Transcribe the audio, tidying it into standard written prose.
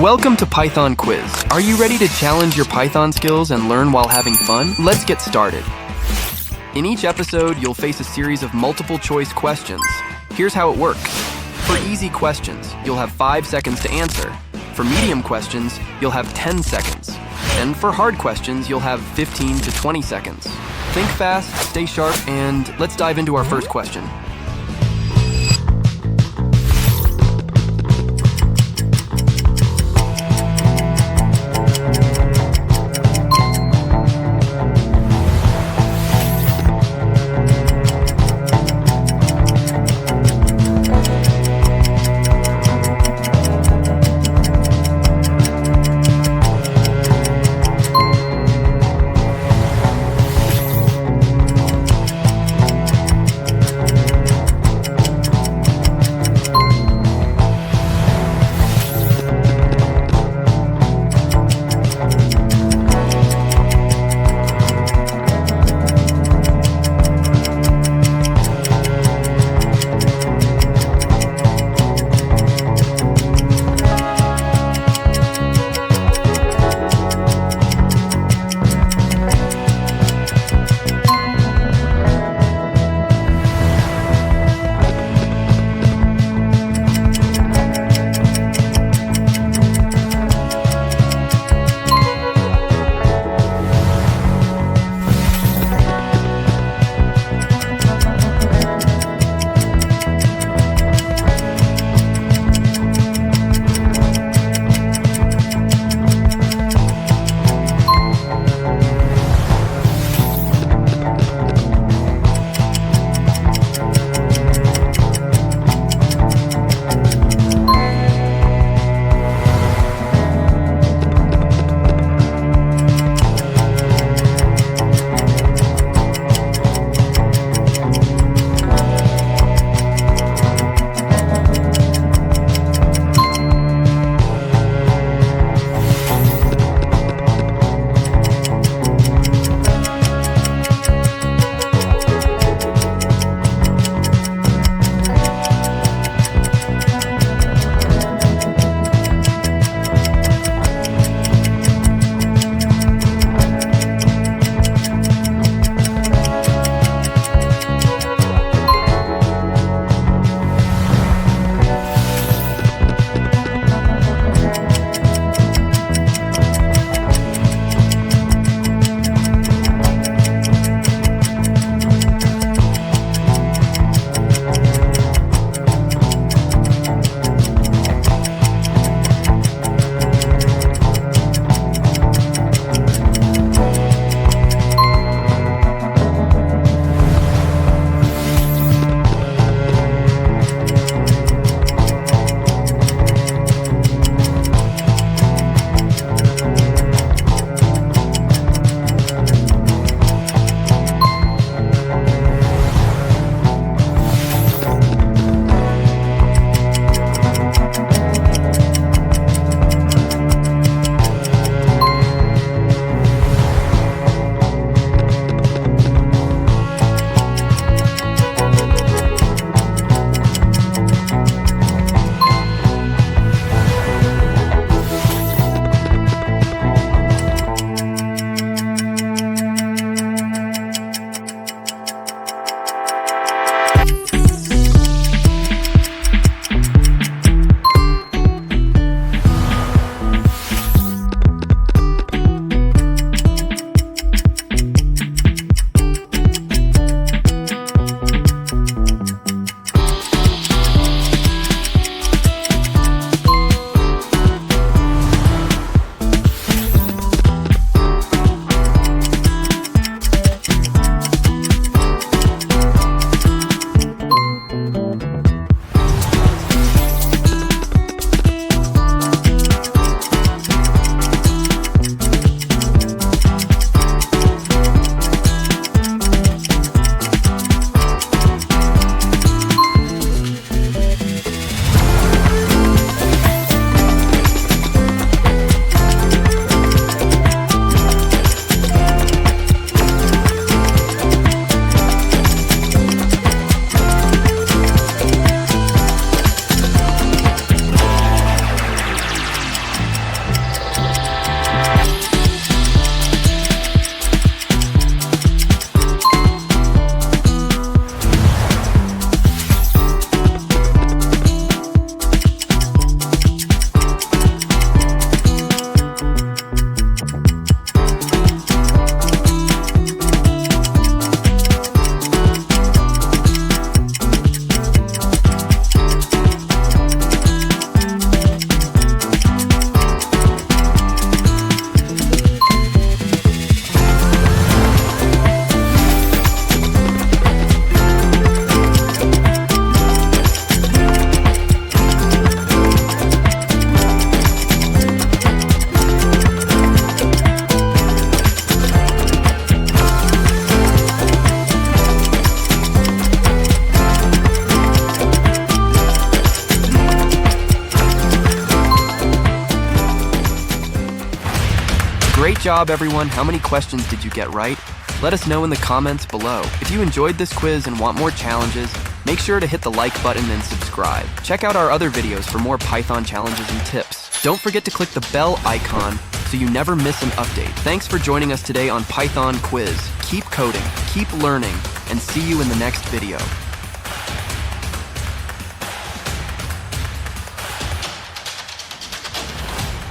Welcome to Python Quiz. Are you ready to challenge your Python skills and learn while having fun? Let's get started. In each episode, you'll face a series of multiple choice questions. Here's how it works. For easy questions, you'll have 5 seconds to answer. For medium questions, you'll have 10 seconds. And for hard questions, you'll have 15 to 20 seconds. Think fast, stay sharp, and let's dive into our first question. Great job, everyone. How many questions did you get right? Let us know in the comments below. If you enjoyed this quiz and want more challenges, make sure to hit the like button and subscribe. Check out our other videos for more Python challenges and tips. Don't forget to click the bell icon so you never miss an update. Thanks for joining us today on Python Quiz. Keep coding, keep learning, and see you in the next video.